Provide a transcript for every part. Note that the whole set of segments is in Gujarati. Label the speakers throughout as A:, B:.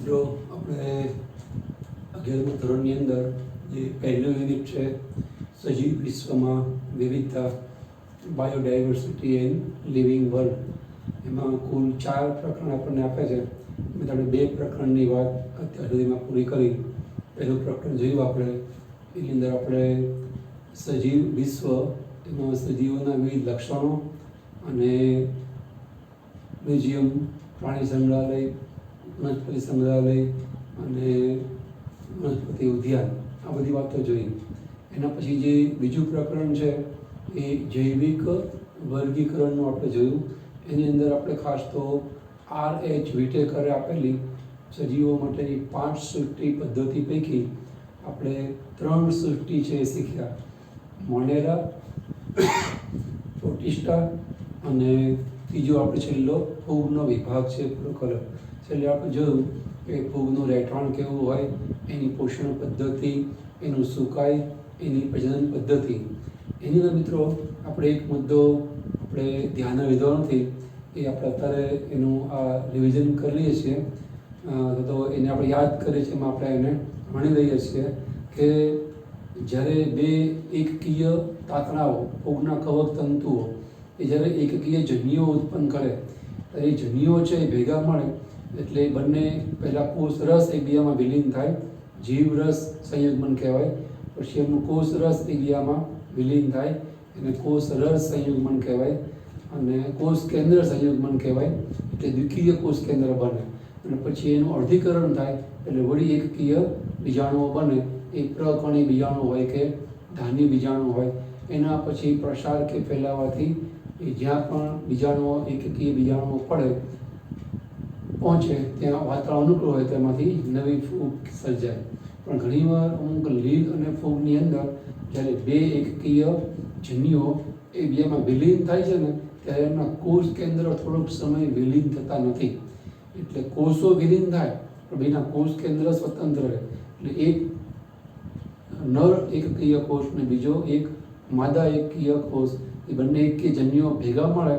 A: મિત્રો આપણે 11મા ધોરણની અંદર જે પહેલું યુનિટ છે સજીવ વિશ્વમાં વિવિધતા બાયોડાયવર્સિટી એન્ડ લિવિંગ વર્લ્ડ, એમાં કુલ 4 પ્રકરણ આપણને આપે છે. મેં તમને 2 પ્રકરણની વાત અત્યાર સુધીમાં પૂરી કરી. પહેલું પ્રકરણ જોયું આપણે, એની અંદર આપણે સજીવ વિશ્વ, એમાં સજીવોના વિવિધ લક્ષણો અને મ્યુઝિયમ, પ્રાણી સંગ્રહાલય, વનસ્પતિ સંગ્રહાલય અને વનસ્પતિ ઉદ્યાન, આ બધી વાતો જોઈ. એના પછી જે બીજું પ્રકરણ છે એ જૈવિક વર્ગીકરણનું આપણે જોયું. એની અંદર આપણે ખાસ તો R.H. વિટેકરે આપેલી સજીવો માટેની 5 સૃષ્ટિ પદ્ધતિ પૈકી આપણે 3 સૃષ્ટિ છે એ શીખ્યા. મોનેરા, પ્રોટિસ્ટા અને ત્રીજો આપણે છેલ્લો ફૂગનો વિભાગ છે પૂરો કર્યો. છેલ્લે આપણે જોયું કે ફૂગનું રહેઠાણ કેવું હોય, એની પોષણ પદ્ધતિ, એનું સુકાય, એની પ્રજનન પદ્ધતિ. એની અંદર મિત્રો આપણે એક મુદ્દો આપણે ધ્યાને લીધો નથી, એ આપણે અત્યારે એનું આ રિવિઝન કરી લઈએ છીએ, તો એને આપણે યાદ કરીએ છીએ, એમાં આપણે એને ભણી લઈએ છીએ કે જ્યારે 2 એકકીય તાતણાઓ, ફૂગના કવક તંતુઓ, એ જ્યારે એકકીય જન્યુઓ ઉત્પન્ન કરે, તો એ જન્યુઓ છે એ ભેગા મળે એટલે બંને પહેલાં કોષ રસ એકબીજામાં વિલીન થાય, જીવ રસ સંયુગ્મન કહેવાય. પછી એમનું કોષ રસ એકબીજામાં વિલીન થાય, એને કોષ રસ સંયુગ્મન કહેવાય. અને કોષ કેન્દ્ર સંયુગ્મન કહેવાય, એટલે દ્વિકીય કોષ કેન્દ્ર બને. અને પછી એનું અર્ધીકરણ થાય એટલે વળી એકકીય બીજાણુઓ બને. એ પ્રકણી બીજાણુ હોય કે ધાની બીજાણુ હોય. એના પછી પ્રસાર કે ફેલાવાથી એ જ્યાં પણ બીજાણુઓ, એકકીય બીજાણુઓ પડે પહોંચે ત્યાં વાતાવરણ અનુકૂળ હોય તેમાંથી નવી ફૂગ સર્જાય. પણ ઘણીવાર અમુક લીલ અને ફૂગની અંદર જ્યારે 2 એકકીય જન્યુઓ એ બીજામાં વિલીન થાય છે ને, ત્યારે એમના કોષ કેન્દ્ર થોડોક સમય વિલીન થતા નથી. એટલે કોષો વિલીન થાય પણ બેના કોષ કેન્દ્ર સ્વતંત્ર રહે. એટલે એક નર એકકીય કોષ ને બીજો એક માદા એકકીય કોષ, એ બંને એકકીય જન્યુઓ ભેગા મળે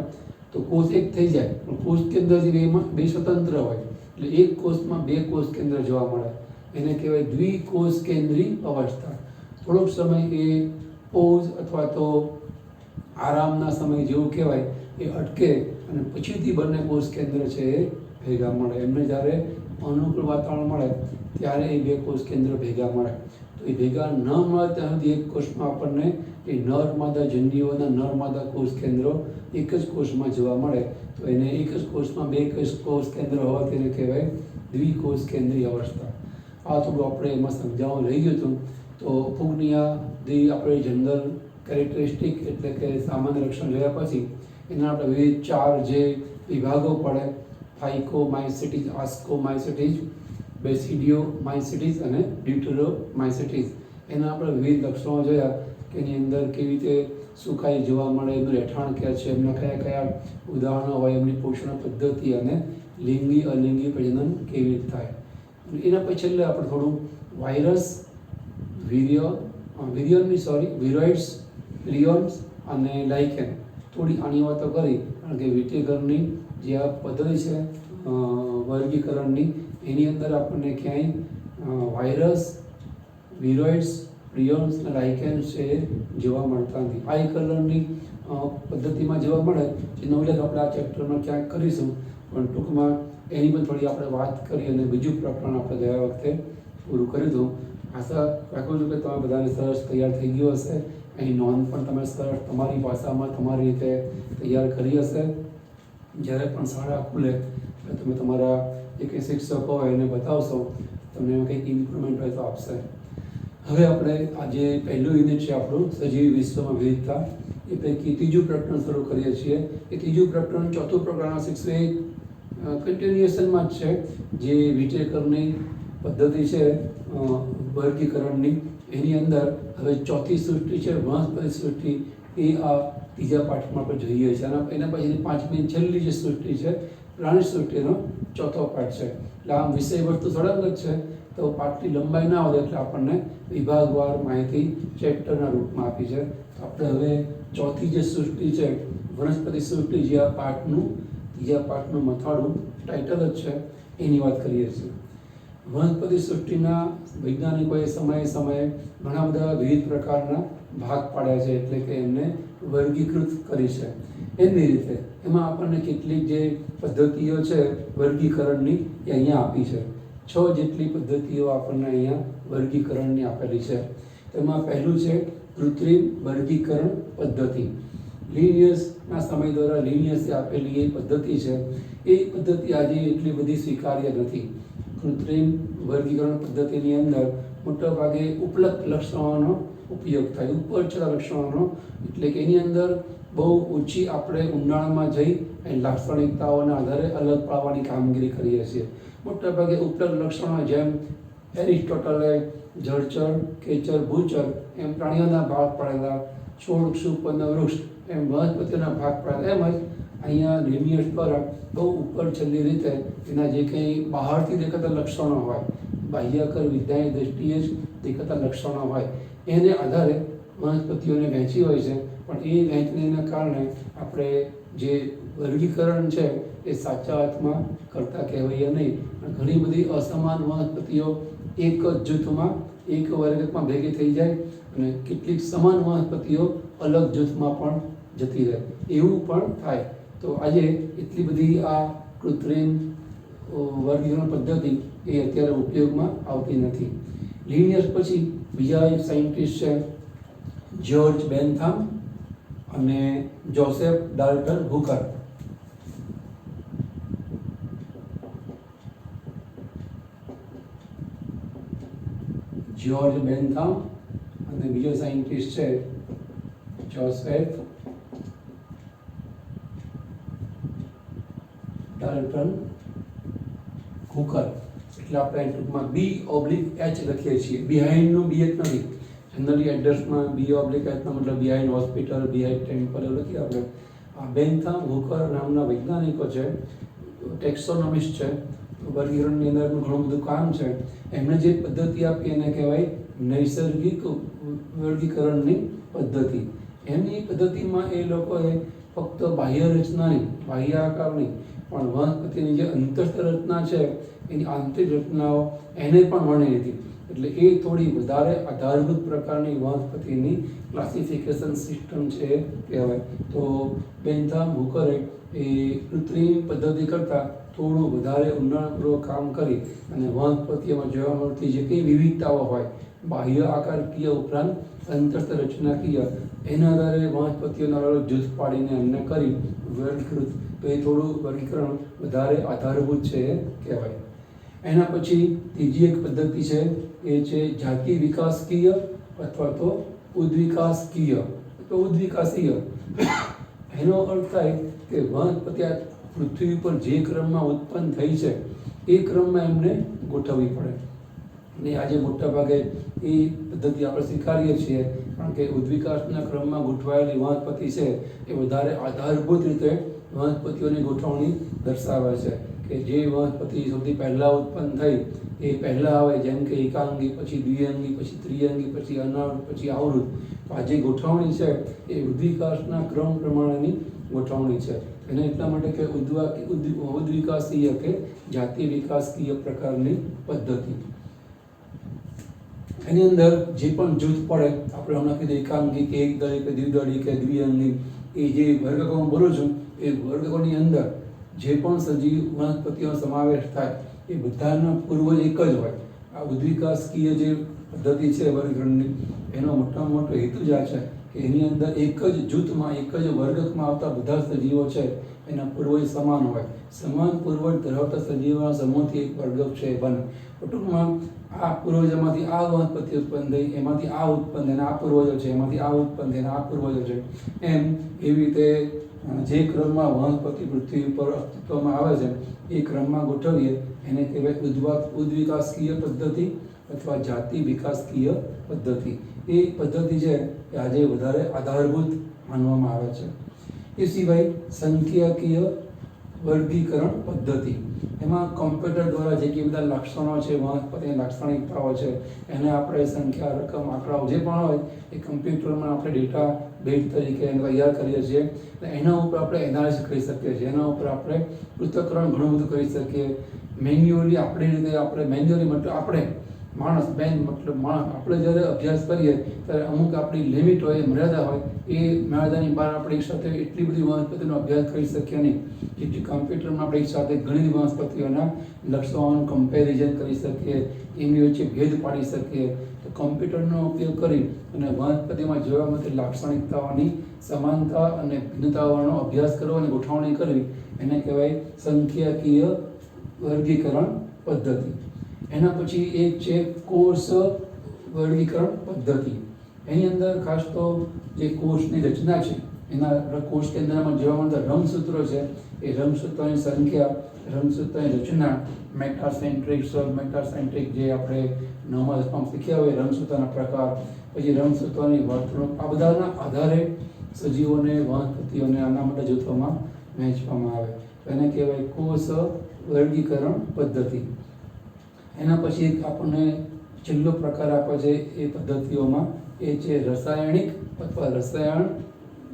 A: તો કોષ એક થઈ જાય. પણ કોષ કેન્દ્ર જે બે સ્વતંત્ર હોય, એટલે એક કોષમાં 2 કોષ કેન્દ્ર જોવા મળે. એને કહેવાય દ્વિકોષ કેન્દ્રી અવસ્થા. થોડોક સમય એ પોઝ અથવા તો આરામના સમય જેવું કહેવાય, એ અટકે અને પછીથી બંને કોષ કેન્દ્ર છે એ ભેગા મળે. એમને જ્યારે અનુકૂળ વાતાવરણ મળે ત્યારે એ 2 કોષ કેન્દ્ર ભેગા મળે. તો એ ભેગા ન મળે ત્યાં સુધી એક કોષમાં આપણને એ નર માદા જન્યુઓના નર માદા કોષ કેન્દ્રો એક જ કોષમાં જોવા મળે. તો એને એક જ કોષમાં 2 કોષ કેન્દ્ર હોવા તેને કહેવાય દ્વિકોષ કેન્દ્રીય અવસ્થા. આ થોડું આપણે એમાં સમજાવવાનું રહી ગયું હતું. તો ફૂગની આ આપણે જનરલ કેરેક્ટરિસ્ટિક એટલે કે સામાન્ય લક્ષણ જોયા પછી એના આપણે વિવિધ 4 જે વિભાગો પડે, ફાઇકોમાઇસિટીઝ, આસ્કોમાઇસિટીઝ, બેસિડિયોમાઇસિટીઝ અને ડ્યુટેરોમાઇસિટીઝ, એના આપણે વિવિધ લક્ષણો જોયા કે એની અંદર કેવી રીતે સુકાઈ જોવા મળે, એનું રહેઠાણ ક્યાં છે, એમના કયા કયા ઉદાહરણો હોય, એમની પોષણ પદ્ધતિ અને લિંગી અલિંગી પ્રજનન કેવી રીતે થાય. એના પછી છેલ્લે આપણે થોડું વાયરસ, વિરોઇડ્સ, પ્રિયોન્સ અને લાઇકેન, થોડી આની વાતો કરી. કારણ કે વિટેકરની જે આ પદ્ધતિ છે વર્ગીકરણની, એની અંદર આપણને ક્યાંય વાયરસ, વિરોઇડ્સ, પ્રિયોન્સ અને લાઇકેન્સ છે એ જોવા મળતા નથી. આઈ કલરની પદ્ધતિમાં જોવા મળે, જેનો ઉલ્લેખ આપણે આ ચેપ્ટરમાં ક્યાંક કરીશું, પણ ટૂંકમાં એની પણ થોડી આપણે વાત કરી અને બીજું પ્રકરણ આપણે ગયા વખતે પૂરું કર્યું હતું. આશા રાખું છું કે તમે બધાને સરસ તૈયાર થઈ ગયો હશે. એની નોંધ પણ તમે સરસ તમારી ભાષામાં તમારી રીતે તૈયાર કરી હશે. જ્યારે પણ શાળા ખુલે એટલે તમે તમારા જે કંઈ શિક્ષકો હોય એને બતાવશો, તમને એમાં કંઈક ઇમ્પ્રુવમેન્ટ હોય તો આપશે. હવે આપણે આજે પહેલું યુનિટ છે આપણું સજીવ વિશ્વમાં વિવિધતા, એ પૈકી ત્રીજું પ્રકરણ શરૂ કરીએ છીએ. એ ત્રીજું પ્રકરણ ચોથું પ્રકરણ શિક્ષક કન્ટિન્યુએશનમાં જ છે. જે વિટેકરની પદ્ધતિ છે વર્ગીકરણની, એની અંદર હવે ચોથી સૃષ્ટિ છે વનસ્પતિ સૃષ્ટિ, એ આ ત્રીજા પાઠમાં આપણે જોઈએ છીએ. એના પછીની 5મી છેલ્લી જે સૃષ્ટિ છે પ્રાણી સૃષ્ટિનો ચોથો પાઠ છે. એટલે આમ વિષય વસ્તુ સળંગ જ છે, તો પાઠની લંબાઈ ના વધે એટલે આપણને વિભાગવાર માહિતી ચેપ્ટરના રૂપમાં આપી છે. આપણે હવે ચોથી જે સૃષ્ટિ છે વનસ્પતિ સૃષ્ટિ, જે આ પાઠનું ત્રીજા પાઠનું મથાળું ટાઇટલ જ છે, એની વાત કરીએ છીએ. વનસ્પતિ સૃષ્ટિના વૈજ્ઞાનિકોએ સમયે સમયે ઘણા બધા વિવિધ પ્રકારના ભાગ પાડ્યા છે, એટલે કે એમને વર્ગીકૃત કરી છે. એમની રીતે એમાં આપણને કેટલીક જે પદ્ધતિઓ છે વર્ગીકરણની એ અહીંયા આપી છે. 6 જેટલી પદ્ધતિઓ આપણને અહીંયા વર્ગીકરણની આપેલી છે. તેમાં પહેલું છે કૃત્રિમ વર્ગીકરણ પદ્ધતિ. લિનિયસના સમય દ્વારા લિનિયસે આપેલી એ પદ્ધતિ છે. એ પદ્ધતિ આજે એટલી બધી સ્વીકાર્ય નથી. કૃત્રિમ વર્ગીકરણ પદ્ધતિની અંદર મોટાભાગે ઉપલબ્ધ લક્ષણોનો ઉપયોગ થાય, ઉપર ચડતા લક્ષણોનો, એટલે કે એની અંદર બહુ ઊંચી આપણે ઊંડાણમાં જઈ અને લાક્ષણિકતાઓના આધારે અલગ પાડવાની કામગીરી કરીએ છીએ. મોટાભાગે ઉપલબ્ધ લક્ષણો જેમ એરિસ્ટોટલે જળચર, ખેચર, ભૂચર એમ પ્રાણીઓના ભાગ પાડેલા, છોડ, ક્ષુપ અને વૃક્ષ એમ વનસ્પતિઓના ભાગ પાડેલા, એમ જ અહીંયા લિનિયસ દ્વારા બહુ ઉપર છેલ્લી રીતે એના જે કંઈ બહારથી દેખાતા લક્ષણો હોય, બાહ્યકર વિદ્યાની દ્રષ્ટિએ જ દેખાતા લક્ષણો હોય, એને આધારે વનસ્પતિઓને વહેંચી હોય છે. પણ એ વહેંચણીના કારણે આપણે જે વર્ગીકરણ છે એ સાચા અર્થમાં કરતા કહેવાય નહીં. ઘણી બધી અસમાન વનસ્પતિઓ એક જ જૂથમાં, એક વર્ગમાં ભેગી થઈ જાય અને કેટલીક સમાન વનસ્પતિઓ અલગ જૂથમાં પણ જતી રહે, એવું પણ થાય. તો આજે એટલી બધી આ કૃત્રિમ વર્ગીકરણ પદ્ધતિ એ અત્યારે ઉપયોગમાં આવતી નથી. લિનિયસ પછી બીજા એક સાયન્ટિસ્ટ છે જ્યોર્જ બેન્થામ અને જોસેફ ડાલ્ટન હુકર. જ્યોર્જ બેન્થામ અને બીજો સાયન્ટિસ્ટ છે જોસેફ ડાલ્ટન હુકર. એટલે આપણે ટૂંકમાં B/H લખીએ છીએ. બિહાઇન્ડનું B જ નથી. જનરલી એડ્રેસમાં B/H નો મતલબ બિહાઇન્ડ હોસ્પિટલ, બિહાઇન્ડ ટેમ્પલ એવું લખીએ આપણે. આ બેન્થામ હુકર નામના વૈજ્ઞાનિકો છે, ટેક્સોનોમિસ્ટ છે, વર્ગીકરણની અંદર ઘણું બધું કામ છે. એમણે જે પદ્ધતિ આપી એને કહેવાય નૈસર્ગિક વર્ગીકરણની પદ્ધતિ. એમની પદ્ધતિમાં એ લોકોએ ફક્ત બાહ્ય રચનાની, બાહ્ય આકારની, પણ વનસ્પતિની જે અંતસ્થ રચના છે એની આંતરિક રચનાઓ એને પણ વર્ણી લીધી. એટલે એ થોડી વધારે આધારભૂત પ્રકારની વનસ્પતિની ક્લાસિફિકેશન સિસ્ટમ છે કહેવાય. તો બેન્થામ હુકરે એ કૃત્રિમ પદ્ધતિ કરતાં થોડું વધારે ઊંડાણપૂર્વક કામ કરી અને વનસ્પતિઓમાં જોવા મળતી જે કંઈ વિવિધતાઓ હોય, બાહ્ય આકારકીય ઉપરાંત અંતસ્થ રચનાકીય, એના આધારે વનસ્પતિઓના અલગ જૂથ પાડીને એમને કરી વર્ગીકૃત. તો એ થોડું વર્ગીકરણ વધારે આધારભૂત છે એ કહેવાય. એના પછી ત્રીજી એક પદ્ધતિ છે એ છે જાતિ વિકાસકીય અથવા તો ઉદ્વિકાસકીય અથવા ઉદ્વિકાસીય. એનો અર્થ થાય કે વનસ્પતિ આ પૃથ્વી પર જે ક્રમમાં ઉત્પન્ન થઈ છે એ ક્રમમાં એમને ગોઠવવી પડે. અને આજે મોટાભાગે એ પદ્ધતિ આપણે સ્વીકારીએ છીએ, કારણ કે ઉદ્વિકાસના ક્રમમાં ગોઠવાયેલી વનસ્પતિ છે એ વધારે આધારભૂત રીતે વનસ્પતિઓની ગોઠવણી દર્શાવે છે. કે જે વનસ્પતિ સૌથી પહેલાં ઉત્પન્ન થઈ એ પહેલાં આવે, જેમ કે એકાંગી, પછી દ્વિઅંગી, પછી ત્રિઅંગી, પછી અનાવૃત, પછી આવૃત. તો આ જે ગોઠવણી છે એ ઉદ્વિકાસના ક્રમ પ્રમાણેની ગોઠવણી છે. એને એટલા માટે કે ઉદ્વિકાસીય કે જાતિ વિકાસકીય પ્રકારની પદ્ધતિ. એની અંદર જે પણ જૂથ પડે, આપણે હમણાં કીધું એકાંગી કે એકદળી કે દ્વિદળી કે દ્વિઅંગી, એ જે વર્ગકો હું બોલું છું એ વર્ગકોની અંદર જે પણ સજીવ વનસ્પતિઓનો સમાવેશ થાય એ બધાના પૂર્વજ એક જ હોય. આ ઉદ્વિકાસકીય જે પદ્ધતિ છે વર્ગીકરણની, એનો મોટામાં મોટો હેતુ જ આ છે કે એની અંદર એક જ જૂથમાં, એક જ વર્ગકમાં આવતા બધા સજીવો છે એના પૂર્વજ સમાન હોય. સમાન પૂર્વજ ધરાવતા સજીવોના સમૂહથી એક વર્ગક છે એ બને. ટૂંકમાં આ પૂર્વજોમાંથી આ વનસ્પતિ ઉત્પન્ન થઈ, એમાંથી આ ઉત્પન્ન થઈને આ પૂર્વજો છે, એમાંથી આ ઉત્પન્ન થઈને આ પૂર્વજો છે. એમ એવી રીતે જે ક્રમમાં વનસ્પતિ પૃથ્વી ઉપર અસ્તિત્વમાં આવે છે એ ક્રમમાં ગોઠવીએ એને કહેવાય ઉદ્વિકાસકીય પદ્ધતિ અથવા જાતિ વિકાસકીય પદ્ધતિ. એ પદ્ધતિ છે એ આજે વધારે આધારભૂત માનવામાં આવે છે. એ સિવાય સંખ્યાકીય વર્ગીકરણ પદ્ધતિ. એમાં કોમ્પ્યુટર દ્વારા જે કંઈ બધા લક્ષણો છે, વનસ્પતિની લાક્ષણિકતાઓ છે, એને આપણે સંખ્યા, રકમ, આંકડાઓ જે પણ હોય એ કમ્પ્યુટરમાં આપણે ડેટા બેઝ તરીકે તૈયાર કરીએ છીએ. એના ઉપર આપણે એનાલિસિસ કરી શકીએ છીએ, એના ઉપર આપણે પૃથ્થકરણ ઘણું બધું કરી શકીએ, મેન્યુઅલી આપણી રીતે આપણે મેન્યુઅલી મતલબ આપણે માણસ આપણે જ્યારે અભ્યાસ કરીએ ત્યારે અમુક આપણી લિમિટ હોય, મર્યાદા હોય, એ મર્યાદાની બહાર આપણે એક સાથે એટલી બધી વનસ્પતિનો અભ્યાસ કરી શકીએ નહીં. જેથી કમ્પ્યુટરમાં આપણે એક સાથે ઘણી વનસ્પતિઓના લક્ષણોનું કમ્પેરિઝન કરી શકીએ, એમની વચ્ચે ભેદ પાડી શકીએ. તો કમ્પ્યુટરનો ઉપયોગ કરી અને વનસ્પતિમાં જોવા મળતી લાક્ષણિકતાઓની સમાનતા અને ભિન્નતાઓનો અભ્યાસ કરવો અને ગોઠવણી કરવી, એને કહેવાય સંખ્યાકીય વર્ગીકરણ પદ્ધતિ. એના પછી એક છે કોષ વર્ગીકરણ પદ્ધતિ. એની અંદર ખાસ તો જે કોષની રચના છે, એના કોષ કેન્દ્રમાં જોવા મળતા રંગસૂત્રો છે, એ રંગસૂત્રોની સંખ્યા, રંગસૂત્રોની રચના, મેટાસેન્ટ્રિક, સબ મેટાસેન્ટ્રિક, જે આપણે નવમા દસમામાં શીખ્યા હોય રંગસૂત્રના પ્રકાર, પછી રંગસૂત્રોની વર્તણૂક, આ બધાના આધારે સજીવોને, વનસ્પતિઓને આના માટે જૂથોમાં વહેંચવામાં આવે. એને કહેવાય કોષ વર્ગીકરણ પદ્ધતિ. એના પછી એક આપણને છેલ્લો પ્રકાર આપે છે એ પદ્ધતિઓમાં, એ છે રાસાયણિક અથવા રસાયણ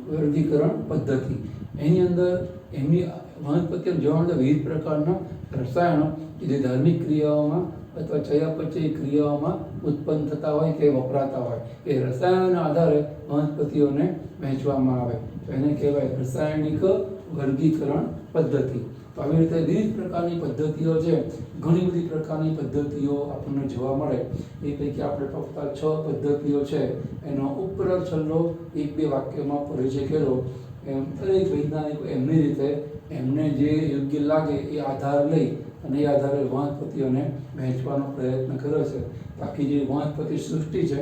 A: વર્ગીકરણ પદ્ધતિ. એની અંદર એમની વનસ્પતિઓ જોવા મળતા વિવિધ પ્રકારના રસાયણો જે ધાર્મિક ક્રિયાઓમાં અથવા ચયાપચય ક્રિયાઓમાં ઉત્પન્ન થતા હોય કે વપરાતા હોય, એ રસાયણોના આધારે વનસ્પતિઓને વહેંચવામાં આવે. તો એને કહેવાય રાસાયણિક વર્ગીકરણ પદ્ધતિ. તો આવી રીતે વિવિધ પ્રકારની પદ્ધતિઓ છે, ઘણી બધી પ્રકારની પદ્ધતિઓ આપણને જોવા મળે. એ પૈકી આપણે ફક્ત 6 પદ્ધતિઓ છે એનો ઉપર છેલ્લો 1-2 વાક્યમાં પરિચય કર્યો. એમ દરેક વૈજ્ઞાનિકો એમની રીતે એમને જે યોગ્ય લાગે એ આધાર લઈ અને એ આધારે વનસ્પતિઓને વહેંચવાનો પ્રયત્ન કર્યો છે. બાકી જે વનસ્પતિ સૃષ્ટિ છે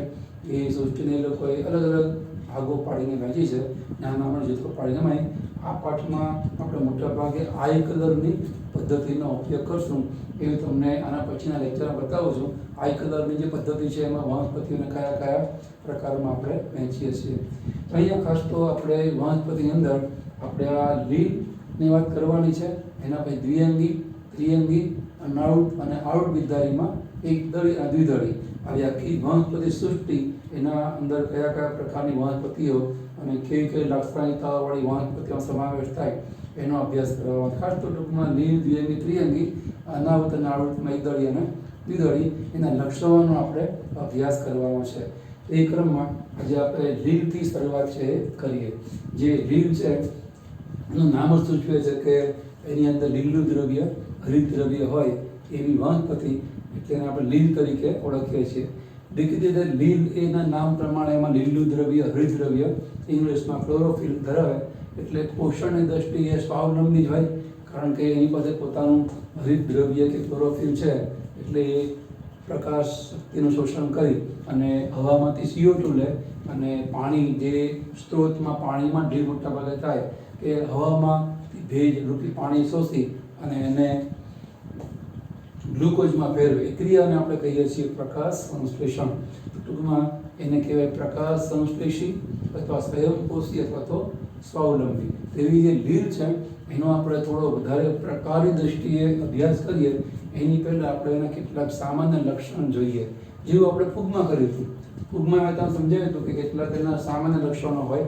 A: એ સૃષ્ટિને એ લોકોએ અલગ અલગ ભાગો પાડીને વહેંચી છે, નાના નાના જૂથો પાડીને એમાં. આ પાઠમાં આપણે મોટાભાગે આઈ કલરની પદ્ધતિનો ઉપયોગ કરશું, એવું તમને આના પછીના લેક્ચરમાં બતાવું છું. આઈ કલરની જે પદ્ધતિ છે એમાં વનસ્પતિઓને કયા કયા પ્રકારમાં આપણે વહેંચીએ છીએ. તો અહીંયા ખાસ તો આપણે વનસ્પતિની અંદર આપણે આ લીલની વાત કરવાની છે. એના પછી દ્વિઅંગી, ત્રિઅંગી, અનાવૃત અને આવૃત બિદારીમાં એકદળી અને દ્વિદળી, આવી આખી વનસ્પતિ સૃષ્ટિ, એના અંદર કયા કયા પ્રકારની વનસ્પતિઓ અને કેવી કેવી લાક્ષણિકતાઓવાળી વનસ્પતિઓનો સમાવેશ થાય એનો અભ્યાસ કરવાનો. ખાસ તો ટૂંકમાં લીલ, દ્વિઅંગી, ત્રિઅંગી, અનાવૃત અને આવૃતમાં એકદળી અને દ્વિદળી, એના લક્ષણોનો આપણે અભ્યાસ કરવાનો છે. એ ક્રમમાં આજે આપણે લીલથી શરૂઆત છે કરીએ. જે લીલ છે એનું નામ જ સૂચવે છે કે એની અંદર લીલું દ્રવ્ય, હરિત દ્રવ્ય હોય એવી વનસ્પતિ, એટલે એને આપણે લીલ તરીકે ઓળખીએ છીએ. દેખીતી રીતે લીલ એના નામ પ્રમાણે એમાં લીલું દ્રવ્ય, હરિત દ્રવ્ય, ઇંગ્લિશમાં ક્લોરોફિલ ધરાવે, એટલે પોષણની દ્રષ્ટિએ સ્વાવલંબી જ હોય. કારણ કે એની પાસે પોતાનું હરિત દ્રવ્ય કે ક્લોરોફિલ છે, એટલે એ પ્રકાશ શક્તિનું શોષણ કરી અને હવામાંથી CO2 લે અને પાણી, જે સ્ત્રોતમાં પાણીમાં ઢીલ મોટા ભાગે થાય કે હવામાં ભેજ રૂપી પાણી શોષી અને એને ગ્લુકોઝમાં ફેરવે, એ ક્રિયાને આપણે કહીએ છીએ પ્રકાશ સંશ્લેષણ. ટૂંકમાં એને કહેવાય પ્રકાશ સંશ્લેષી અથવા સ્વયંપોષી અથવા તો સ્વાવલંબી. તેવી જે લીલ છે એનો આપણે થોડો વધારે પ્રકારની દૃષ્ટિએ અભ્યાસ કરીએ એની પહેલાં આપણે એના કેટલાક સામાન્ય લક્ષણ જોઈએ. જેવું આપણે ફૂગમાં કર્યું હતું. ફૂગમાં મેં તમને સમજાવ્યું હતું કે કેટલાક એના સામાન્ય લક્ષણો હોય,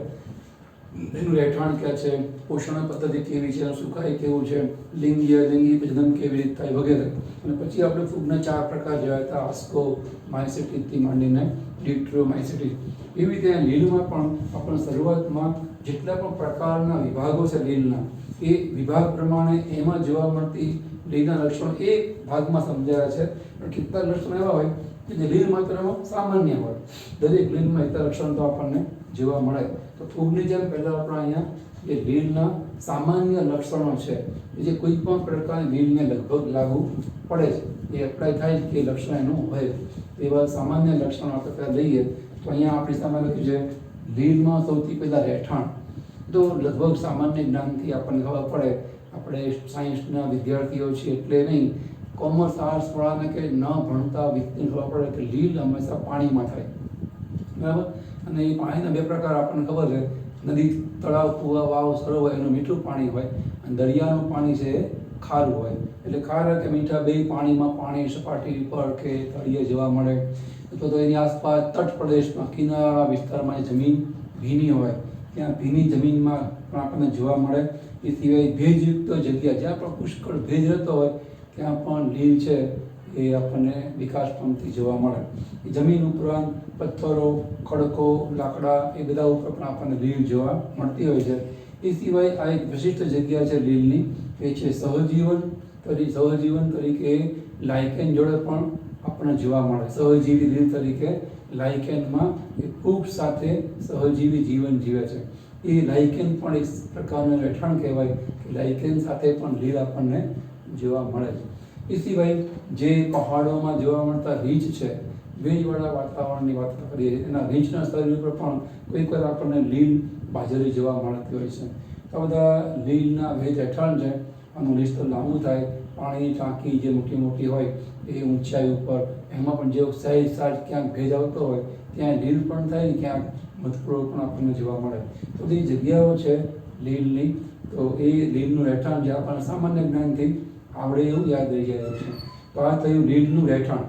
A: એનું રહેઠાણ ક્યાં છે, પોષણ પદ્ધતિ કેવી છે, સુકાઈ કેવું છે, લિંગીય લિંગી પ્રજનન કેવી રીતે થાય વગેરે. અને પછી આપણે ફૂગના 4 પ્રકાર જોયા હતા, આસ્કો માયસેટિસથી માંડીને ડિટ્રોમાયસેટિસ. એવી રીતે લીલમાં પણ આપણે શરૂઆતમાં જેટલા પણ પ્રકારના વિભાગો છે લીલના, એ વિભાગ પ્રમાણે એમાં જોવા મળતી લીલના લક્ષણો એ ભાગમાં સમજાયા છે. પણ કેટલાક લક્ષણો એવા હોય કે જે લીલ માત્રામાં સામાન્ય હોય. દરેક લીલમાં એટલા લક્ષણ તો આપણને જોવા મળે. તો ફૂગની જેમ પહેલાં આપણે અહીંયા જે લીલના સામાન્ય લક્ષણો છે, જે કોઈ પણ પ્રકારની લીલને લગભગ લાગુ પડે છે, એ એપ્લાય થાય કે લક્ષણ એનું હોય, એવા સામાન્ય લક્ષણો આપણે પહેલાં લઈએ. તો અહીંયા આપણી સામે લખ્યું છે લીલમાં સૌથી પહેલાં રહેઠાણ. તો લગભગ સામાન્ય જ્ઞાનથી આપણને ખબર પડે, આપણે સાયન્સના વિદ્યાર્થીઓ છીએ એટલે નહીં, કોમર્સ આર્ટ્સવાળાને કે ન ભણતા વ્યક્તિને ખબર પડે કે લીલ હંમેશા પાણીમાં થાય, બરાબર. અને એ પાણીના 2 પ્રકાર આપણને ખબર છે, નદી, તળાવ, કૂવા, વાવ, સરોવર એનું મીઠું પાણી હોય અને દરિયાનું પાણી છે એ ખારું હોય. એટલે ખારા કે મીઠા બે પાણીમાં પાણી સપાટી પર કે તળિયે જોવા મળે. અથવા તો એની આસપાસ તટ પ્રદેશમાં, કિનારા વિસ્તારમાં જમીન ભીની હોય ત્યાં ભીની જમીનમાં પણ આપણને જોવા મળે. એ સિવાય ભેજયુક્ત જગ્યા જ્યાં પણ પુષ્કળ ભેજ રહેતો હોય ત્યાં પણ લીલ છે એ આપણને વિકાસ પામતી જોવા મળે. જમીન ઉપરાંત પથ્થરો, ખડકો, લાકડા એ બધા ઉપર પણ આપણને લીલ જોવા મળતી હોય છે. એ સિવાય આ એક વિશિષ્ટ જગ્યા છે લીલની, એ છે સહજીવન તરીકે લાઇકેન જોડે પણ આપણને જોવા મળે. સહજીવી લીલ તરીકે લાઇકેનમાં એ ફૂગ સાથે સહજીવી જીવન જીવે છે. એ લાઇકેન પણ એક પ્રકારનું રહેઠાણ કહેવાય કે લાઇકેન સાથે પણ લીલ આપણને જોવા મળે છે. એ સિવાય જે પહાડોમાં જોવા મળતા રીંછ છે, ભેજવાળા વાતાવરણની વાત કરીએ, એના રીંછના શરીર ઉપર પણ કોઈક વાર આપણને લીલ બાજરી જોવા મળતી હોય છે. આ બધા લીલના ભેજ રહેઠાણ છે. આનું લિસ્ટ તો લાંબુ થાય. પાણીની ટાંકી જે મોટી મોટી હોય એ ઊંચાઈ ઉપર, એમાં પણ જે સહેજ ક્યાંક ભેજ આવતો હોય ત્યાં લીલ પણ થાય ને ક્યાંક મધપૂરો પણ આપણને જોવા મળે. તો બધી જગ્યાઓ છે લીલની. તો એ લીલનું રહેઠાણ જે આપણને સામાન્ય જ્ઞાનથી આવડે એવું યાદ રહી જાય છે. તો આ થયું લીલનું રહેઠાણ.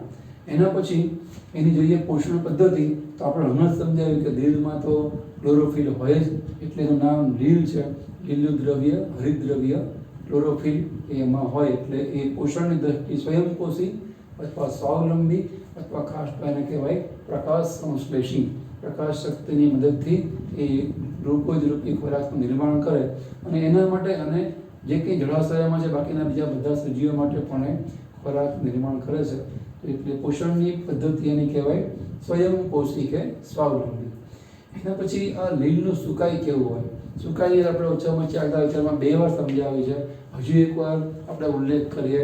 A: એના પછી એની જોઈએ પોષણ પદ્ધતિ. તો આપણે હમણાં જ સમજાવ્યું કે લીલમાં તો ક્લોરોફિલ હોય જ, એટલે એનું નામ લીલ છે. લીલું દ્રવ્ય, હરિતદ્રવ્ય, ક્લોરોફિલ એમાં હોય એટલે એ પોષણની દ્રષ્ટિ સ્વયંપોષી અથવા સ્વાવલંબી અથવા ખાસ તો એને કહેવાય પ્રકાશ સંશ્લેષી. પ્રકાશ શક્તિની મદદથી એ ગ્લુકોઝ રૂપી ખોરાકનું નિર્માણ કરે અને એના માટે અને જે કંઈ જળાશયોમાં છે બાકીના બીજા બધા સજીવો માટે પણ એ ખોરાક નિર્માણ કરે છે. એટલે પોષણની પદ્ધતિ એની કહેવાય સ્વયંપોષી કે સ્વાવલંબી. એના પછી આ લીલનું સુકાઈ કેવું હોય. સુકાઈ આપણે ઓછામાં ઓછી આગલા વિચારમાં 2 વાર સમજાવી છે. હજુ એકવાર આપણે ઉલ્લેખ કરીએ.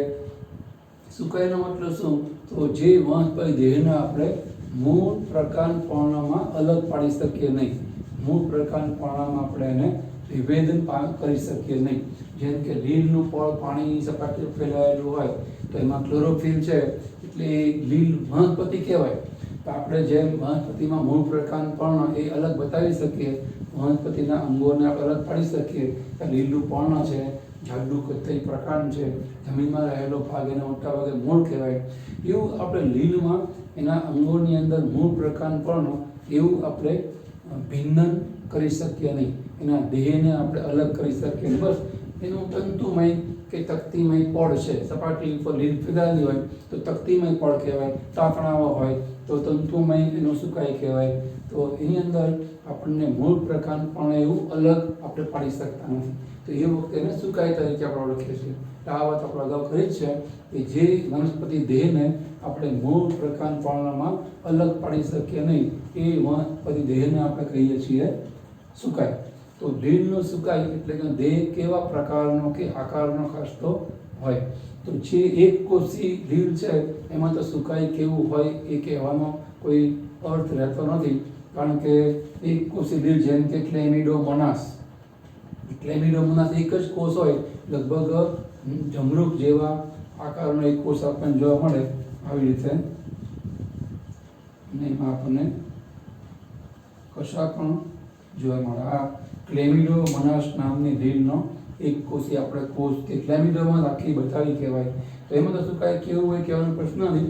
A: સુકાઈનો મતલબ શું? તો જે વનસ્પતિ દેહને આપણે મૂળ પ્રકાંડ પર્ણમાં અલગ પાડી શકીએ નહીં. મૂળ પ્રકાંડ પર્ણમાં આપણે એને વિભેદન કરી શકીએ નહીં. જેમ કે લીલનું ફળ પાણીની સપાટી પર ફેલાયેલું હોય તો એમાં ક્લોરોફિલ છે એટલે એ લીલ વનસ્પતિ કહેવાય. તો આપણે જેમ વનસ્પતિમાં મૂળ પ્રકાંડ પર્ણ એ અલગ બતાવી શકીએ, વનસ્પતિના અંગોને આપણે અલગ પાડી શકીએ કે લીલું પર્ણ છે, જાડું કથ્થઈ પ્રકાંડ છે, જમીનમાં રહેલો ભાગ એને મોટા ભાગે મૂળ કહેવાય. એવું આપણે લીલમાં એના અંગોની અંદર મૂળ પ્રકાંડ પર્ણ એવું આપણે ભિન્નન કરી શકીએ નહીં. એના દેહને આપણે અલગ કરી શકીએ. બસ એનું તંતુમય કે તકતીમય પડ છે. સપાટી ઉપર લીલ ફેલાયેલી હોય તો તકતીમય પડ કહેવાય. તાંતણાઓ હોય તો તંતુમય એનું સુકાઈ કહેવાય. તો એની અંદર આપણને મૂળ પ્રકાંડ પણ એવું અલગ આપણે પાડી શકતા નથી. તો એ વખતે એને સુકાઈ તરીકે આપણે ઓળખીએ છીએ. આ વાત આપણે અગાઉ કરી જ છે કે જે વનસ્પતિ દેહને આપણે મૂળ પ્રકાંડ પર્ણમાં અલગ પાડી શકીએ નહીં એ વનસ્પતિ દેહને આપણે કહીએ છીએ સુકાઈ. તો લીલનો સુકાઈ એટલે કે દેહ કેવા પ્રકારનો કે આકારનો ખાસ તો હોય. તો જે એક કોષી લીલ છે એમાં તો સુકાઈ કેવું હોય એ કહેવાનો કોઈ અર્થ રહેતો નથી. કારણ કે એક કોષી લીલ જેમ કે ક્લેમિડોમોનાસ એક જ કોષ હોય, લગભગ જમરૂખ જેવા આકારનો એક કોષ આપણને જોવા મળે આવી રીતે. અને એમાં આપણને કશા પણ જોવા મળે. આ ક્લેમિડોમોનાસ નામની લીલનો એક કોષી આપણે કોષ કે ક્લેમિડોમાં આખી બતાવી કહેવાય. તો એમાં તો શું કાંઈ કેવું હોય કહેવાનો પ્રશ્ન નથી.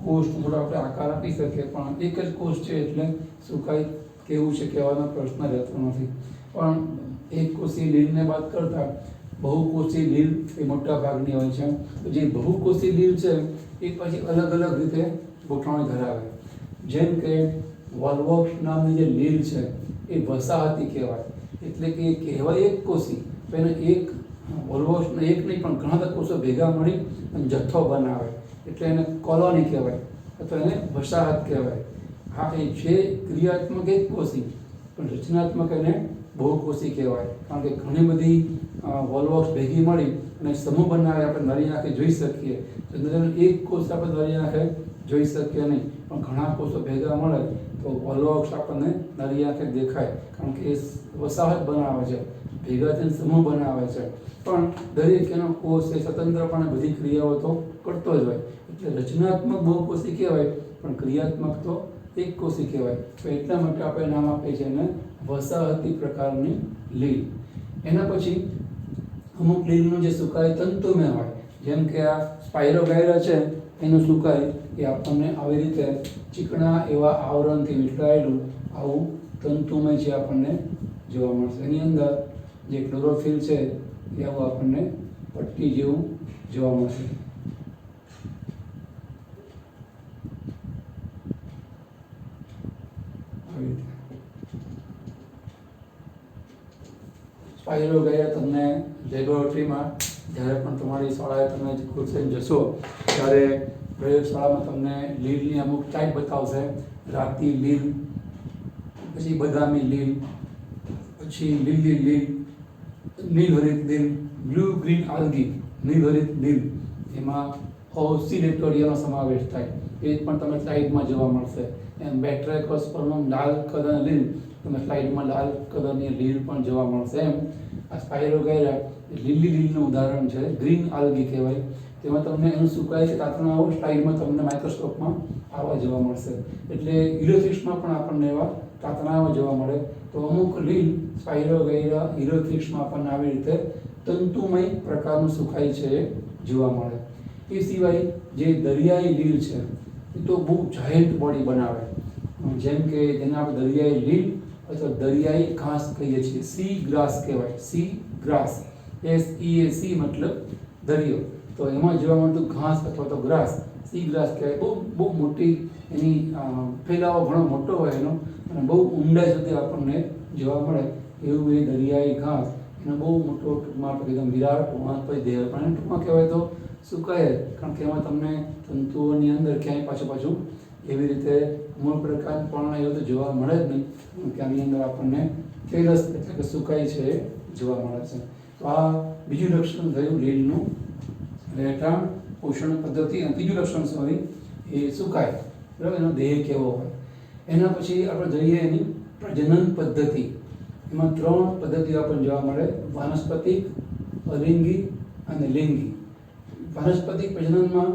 A: કોષનો થોડો આપણે આકાર આપી શકીએ પણ એક જ કોષ છે એટલે સુકાઈ કેવું છે કહેવાનો પ્રશ્ન રહેતો નથી. પણ એક કોષી લીલને બાદ કરતાં બહુકોષી લીલ એ મોટા ભાગની હોય છે. તો જે બહુકોષી લીલ છે એ પછી અલગ અલગ રીતે ગોઠવણી ધરાવે. જેમ કે વોલ્વોક્સ નામની જે લીલ છે એ વસાહતી કહેવાય. એટલે કે એ કહેવાય એક કોષી, તો એને એક વોલ્વોક્સને એક નહીં પણ ઘણા બધા કોષો ભેગા મળી અને જથ્થો બનાવે એટલે એને કોલોની કહેવાય અથવા એને વસાહત કહેવાય. હા, એ છે ક્રિયાત્મક એક કોષી પણ રચનાત્મક એને બહુકોષી કહેવાય. કારણ કે ઘણી બધી વોલ્વોક્સ ભેગી મળી અને સમૂહ બનાવે આપણે નરી આંખે જોઈ શકીએ. તો એક કોષ આપણે નરી આંખે જોઈ શકીએ નહીં પણ ઘણા કોષો ભેગા મળે તો વોલ્વોક્સ આપણને નરી આંખે દેખાય. કારણ કે એ વસાહત બનાવે છે, ભેગા થઈને સમૂહ બનાવે છે. પણ દરેક એનો કોષ એ સ્વતંત્રપણે બધી ક્રિયાઓ તો કરતો જ હોય. એટલે રચનાત્મક બહુકોષી કહેવાય પણ ક્રિયાત્મક તો એક કોષી કહેવાય. તો એટલા માટે આપણે નામ આપીએ છીએ એને વસાહતી પ્રકારની લીલ. એના પછી અમુક લીલનું જે સુકાઈ તંતુમય હોય, જેમ કે આ સ્પાયરોગાયરા છે એનું સુકાઈ એ આપણને આવી રીતે ચીકણા એવા આવરણથી વીંટળાયેલું આવું તંતુમય જે આપણને જોવા મળશે. એની અંદર જે ક્લોરોફિલ છે એ આવું આપણને પટ્ટી જેવું જોવા મળશે. સ્પાઇરોગાયરા તમને લેબોરેટરીમાં જ્યારે પણ તમારી શાળાએ તમે ખુદ થઈને જશો ત્યારે પ્રયોગશાળામાં તમને લીલની અમુક ટાઈપ બતાવશે. રાતી લીલ, પછી બદામી લીલ, પછી લીલી લીલ, નીલહરિત લીલ, બ્લુ ગ્રીન આલ્ગી, નીલહરિત લીલ, એમાં ઓસિલેટોરિયાનો સમાવેશ થાય. એ પણ તમે સ્લાઇડમાં જોવા મળશે. એમ બેટ્રેકોસ્પર્મમ લાલ કલરની લીલ, તમે સ્લાઇડમાં લાલ કલરની લીલ પણ જોવા મળશે. એમ આ સ્પાઇરોગાયરા લીલી લીલનું ઉદાહરણ છે. ગ્રીન આલ્ગી કહેવાય. તેમાં તમને એનું સુકાયેલા તાતણાઓ સ્લાઇડમાં તમને માઇક્રોસ્કોપમાં આવા જોવા મળશે. એટલે ઇલોથિસમાં પણ આપણને એવા તાતણાઓ જોવા મળે. તો અમુક લીલ સ્પાઇરોગાયરા ઇલોથિસમાં આપણને આવી રીતે તંતુમય પ્રકારનું સુકાય છે એ જોવા મળે. એ સિવાય જે દરિયાઈ લીલ છે એ તો બહુ જાયન્ટ બોડી બનાવે. જેમ કે જેને આપણે દરિયાઈ લીલ અથવા દરિયાઈ ઘાસ કહીએ છીએ. સી ગ્રાસ કહેવાય. સી ગ્રાસ, SEAC મતલબ દરિયો. તો એમાં જોવા મળતું ઘાસ અથવા તો ગ્રાસ સી ગ્રાસ કહેવાય. બહુ મોટી એની ફેલાવો ઘણો મોટો હોય એનો, અને બહુ ઊંડાઈ સુધી આપણને જોવા મળે એવું એ દરિયાઈ ઘાસ. એનો બહુ મોટો ટૂંકમાં આપણે એકદમ વિરાટ વનસ્પતિ દેહ, પણ એને ટૂંકમાં કહેવાય તો સુકાય, કારણ કે એમાં તમને તંતુઓની અંદર ક્યાંય પાછું એવી રીતે મૂળ પ્રકાર પણ એવું તો જોવા મળે જ નહીં, કે આની અંદર આપણને કેરસ એટલે કે સુકાય છે એ જોવા મળે છે. તો આ બીજું લક્ષણ થયું લીલનું, રહેઠાણ, પોષણ પદ્ધતિ. અને ત્રીજું લક્ષણ એ સુકાય, બરાબર, એનો દેહ કેવો હોય. એના પછી આપણે જોઈએ એની પ્રજનન પદ્ધતિ. એમાં 3 પદ્ધતિઓ આપણને જોવા મળે: વાનસ્પતિક, અલિંગી અને લિંગી. વાનસ્પતિક પ્રજનનમાં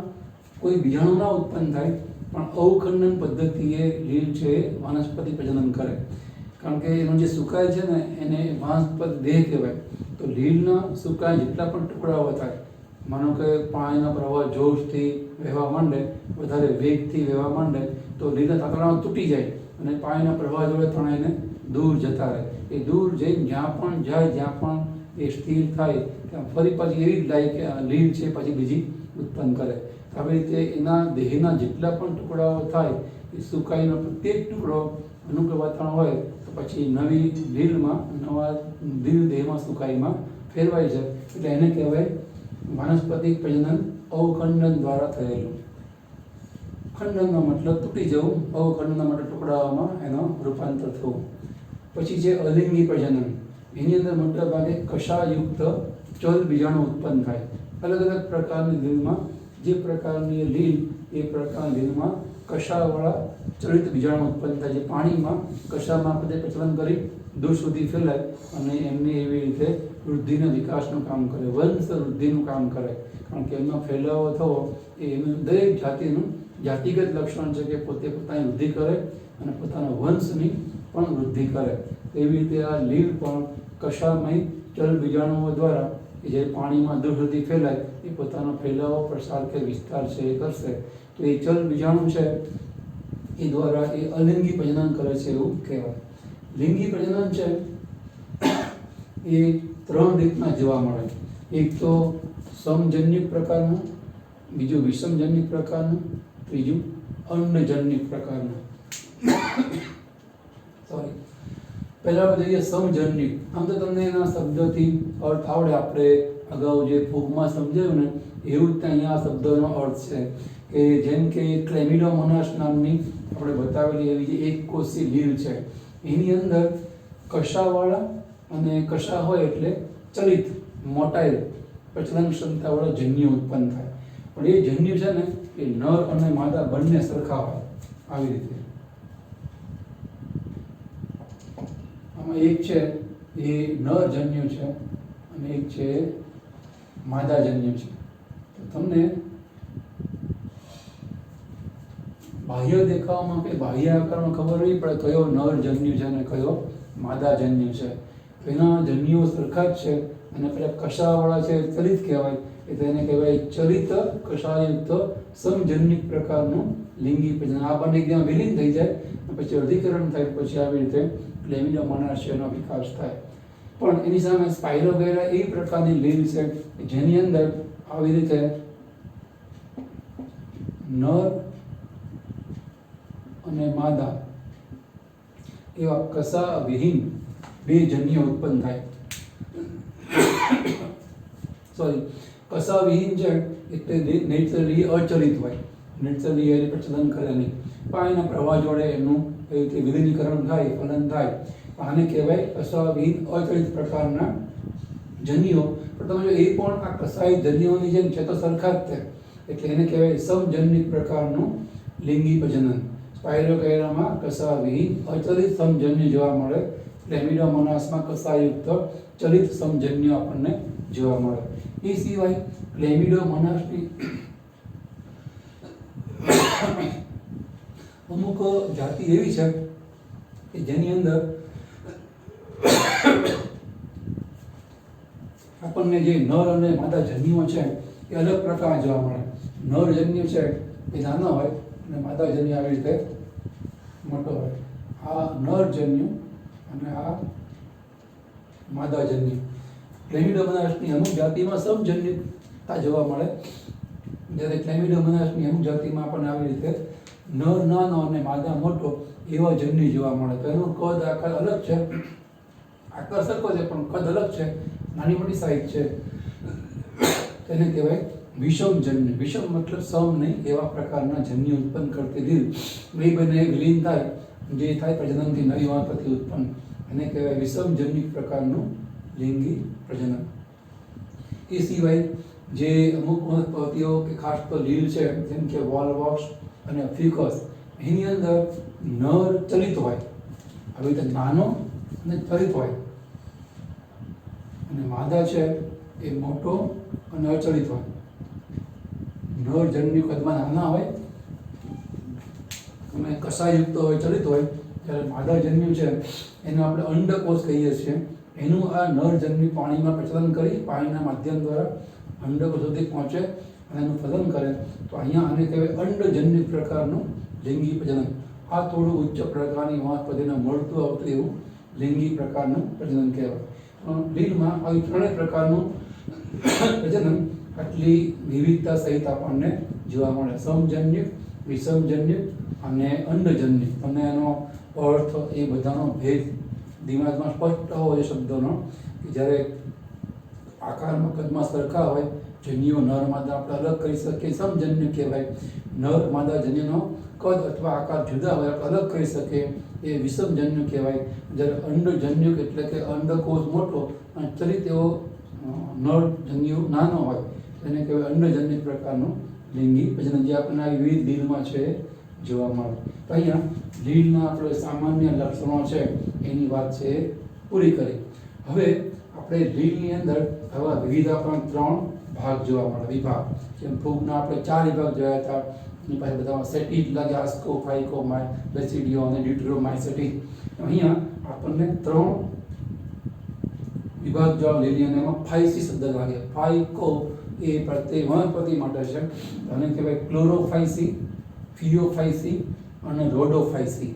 A: કોઈ બીજાણુ ના ઉત્પન્ન થાય, પણ અવખંડન પદ્ધતિએ લીલ છે વાનસ્પતિક પ્રજનન કરે. કારણ કે એનો જે સુકાય છે ને એને વાનસ્પત દેહ કહેવાય. તો લીલના સુકાય જેટલા પણ ટુકડાઓ થાય, માનો કે પાણીનો પ્રવાહ જોશથી વહેવા માંડે, વધારે વેગથી વહેવા માંડે, તો લીલના તાતણાઓ તૂટી જાય અને પાણીના પ્રવાહ જોડે તણાઈને દૂર જતા રહે. એ દૂર જઈને જ્યાં પણ જાય, જ્યાં પણ એ સ્થિર થાય, ત્યાં ફરી પાછી એવી જ લીલ છે પછી બીજી ઉત્પન્ન કરે. આવી રીતે એના દેહના જેટલા પણ ટુકડાઓ થાય એ સુકાઈનો પ્રત્યેક ટુકડો અનુકૂળ વાતાવરણ હોય તો પછી નવી લીલમાં, નવા લીલ દેહમાં, સુકાઈમાં ફેરવાય છે. એટલે એને કહેવાય વાનસ્પતિક પ્રજનન અવખંડન દ્વારા થયેલું. ખંડનનો મતલબ તૂટી જવું, અવખંડનનો મતલબ ટુકડાઓમાં એનો રૂપાંતર થવું. પછી છે અલિંગી પ્રજનન. એની અંદર મોટા ભાગે કશાયુક્ત ચલ બીજાણુ ઉત્પન્ન થાય. અલગ અલગ પ્રકારની લીલમાં જે પ્રકારની લીલ, એ પ્રકારની લીલમાં કશાવાળા ચલિત બીજાણુ ઉત્પન્ન થાય છે. પાણીમાં કશામાં બધે પ્રચલન કરી દૂર સુધી ફેલાય અને એમની એવી રીતે વૃદ્ધિના વિકાસનું કામ કરે, વંશ વૃદ્ધિનું કામ કરે. કારણ કે એમનો ફેલાવો થવો એ એમનું દરેક જાતિનું જાતિગત લક્ષણ છે કે પોતે પોતાની વૃદ્ધિ કરે અને પોતાના વંશની પણ વૃદ્ધિ કરે. એવી રીતે આ લીલ પણ કશામય ચલ બીજાણુઓ દ્વારા કે જે પાણીમાં દૂર સુધી ફેલાય એ પોતાનો ફેલાવો, પ્રસાર કે વિસ્તાર છે એ કરશે. તો એ ચલ બીજાણુ છે એ દ્વારા એ અલિંગી પ્રજનન કરે છે એવું કહેવાય. લિંગી પ્રજનન છે એ 3 રીતના જોવા મળે. એક તો સમજન્યુક પ્રકારનું, બીજું વિષમજન્યુક પ્રકારનું, ત્રીજું અંડજન્યુક પ્રકારનું. સોરી, પહેલા આપણે જોઈએ સમજન્યુક. આમ તો તમને એના શબ્દોથી અર્થ આવડે, આપણે અગાઉ જે ફૂગમાં સમજાયું ને એવું જ અહીંયા આ શબ્દોનો અર્થ છે. કે જેમ કે ક્લેમિડોમોનાસ નામની આપણે બતાવેલી એવી જે એક કોષી લીલ છે, એની અંદર કશાવાળા અને કશા હોય એટલે ચલિત, મોટાઇલ, પ્રચલન ક્ષમતાવાળા જન્યુ ઉત્પન્ન થાય. પણ એ જન્યુ છે ને એ નર અને માદા બંને સરખા હોય. આવી રીતે આમાં એક છે એ નર જન્યુ છે અને એક છે માદા જન્યુ છે. તો તમને બાહ્ય દેખાવમાં કે બાહ્ય આકારમાં ખબર નહીં પડે કયો નર જન્યુ છે અને કયો માદા જન્યુ છે. તો એના જન્યુઓ સરખા જ છે અને પેલા કશાવાળા છે ચલિત કહેવાય. એટલે એને કહેવાય ચલિત કશાયુક્ત સમજન્યુક પ્રકારનું લિંગી પ્રજનન. આ બંને એકદમ વિલીન થઈ જાય પછી અર્ધીકરણ થાય, પછી આવી રીતે ક્લેમિડોમોનાસનો વિકાસ થાય. પણ એની સામે સ્પાઇરોગાયરા એ પ્રકારની લીલ છે જેની અંદર આવી રીતે નર અને માદા એવા કશા વિહીન 2 જન્યો ઉત્પન્ન થાય. સોરી કસાવિહીન છે એટલે નેચરલી અચલિત હોય, નેચરલી એની પર ચલન કરે નહીં, પાણીના પ્રવાહ જોડે એનું એવી રીતે વિલીનીકરણ થાય, ફલન થાય. આને કહેવાય કસાવિહીન અચલિત પ્રકારના જન્યુઓ. પણ તમે જો એ પણ આ કસાઈ જન્યુઓની જેમ છે તો સરખા જ છે, એટલે એને કહેવાય સમજન્યિક પ્રકારનું લિંગી પ્રજનન. સ્પાઇરોકાયરામાં કસાવિહીન અચલિત સમજન્યુ જોવા મળે, ક્લેમિડોમોનાસમાં કસાયુક્ત ચલિત સમજન્યુ આપણને જોવા મળે. એ સિવાય ક્લેમિડોમોનાસની અમુક જાતિ એવી છે કે જેની અંદર આપણને જે નર અને માદા જન્યુઓ છે એ અલગ પ્રકારના જોવા મળે. નર જન્યુ છે એ નાનો હોય અને માદા જન્યુ આવી રીતે મોટો હોય. આ નર જન્યુ અને આ માદા જન્યુ. ક્લેમિડોમોનાસની અમુક જાતિમાં સમજન્યુતા જોવા મળે, જ્યારે ક્લેમિડોમોનાસની અમુક જાતિમાં આપણને આવી રીતે નર નાનો અને માદા મોટો એવા જન્યુ જોવા મળે. તો એનું કદ આકાર અલગ છે, આકાર સરખો છે પણ કદ અલગ છે, નાની મોટી સાઈઝ છે. તેને કહેવાય વિષમજન્યુ. વિષમ મતલબ સમ નહીં એવા પ્રકારના જન્યુ ઉત્પન્ન કરતી લીલ, એ બંને વિલીન થાય, જે થાય પ્રજનનથી નવી વાનસ્પતિ ઉત્પન્ન, એને કહેવાય વિષમજન્યુ પ્રકારનું લિંગી પ્રજનન. એ સિવાય જે અમુક વનસ્પતિઓ કે ખાસ તો લીલ છે, જેમ કે વોલવોક્સ અને ફિકસ, એની અંદર નર ચલિત હોય, આવી રીતે નાનો અને ચલિત હોય, અને માદા છે એ મોટો અને અચલિત હોય. નર જન્યુ કદમાં નાના હોય અને કસાયુક્ત હોય, ચલિત હોય, જ્યારે માદા જન્યુ છે એનું આપણે અંડકોષ કહીએ છીએ. એનું આ નર જન્યુ પાણીમાં પ્રચલન કરી પાણીના માધ્યમ દ્વારા અંડકોષ સુધી પહોંચે અને એનું ફલન કરે. તો અહીંયા આને કહેવાય અંડજન્યુ પ્રકારનું લિંગી પ્રજનન. આ થોડું ઉચ્ચ પ્રકારની વનસ્પતિને મળતું આવતું એવું લિંગી પ્રકારનું પ્રજનન કહેવાય. લીલમાં આવી ત્રણેય પ્રકારનું પ્રજનન આટલી વિવિધતા સહિત આપણને જોવા મળે. સમજન્યુ, વિષમજન્યુ અને અંડજન્યુ. તમને એનો અર્થ એ બધાનો ભેદ દિમાગમાં સ્પષ્ટ હોય શબ્દોનો, કે જ્યારે આકારમાં કદમાં સરખા હોય જન્યુઓ નર માદા આપણે અલગ કરી શકીએ, સમજન્યુ કહેવાય. નર માદા જન્યુનો કદ અથવા આકાર જુદા હોય આપણે અલગ કરી શકીએ, એ વિષમજન્યુ કહેવાય. જ્યારે અંડજન્યુ એટલે કે અંડકોષ મોટો અને ચલિત એવો નર જન્યુ નાનો હોય એને કહેવાય અંડજન્યુ પ્રકારનું લિંગી પ્રજનન, જે આપણને આ વિવિધ લીલમાં છે જોવા મળે. તો અહીંયા લીલના આપણે સામાન્ય લક્ષણો છે એની વાત છે પૂરી કરી. હવે આપણે લીલની અંદર આવા વિવિધ આપણને 3 ભાગ જોવા મળે, વિભાગ. જેમ ફૂગના આપણે 4 વિભાગ જોયા હતા, એની પાસે બધા સેટિડ લાગે, આસ્કો, ફાઇકો, બેસિડિયો અને ડ્યુટેરોમાઇસેટિડ. અહીંયા આપણને 3 વિભાગ જોવા લીલી, અને એમાં ફાઇસી શબ્દ લાગે. ફાઇકો એ પ્રત્યે વનસ્પતિ માટે છે, અને કહેવાય ક્લોરોફાઇસી, ફિયોફાઇસી અને રોડોફાઇસી.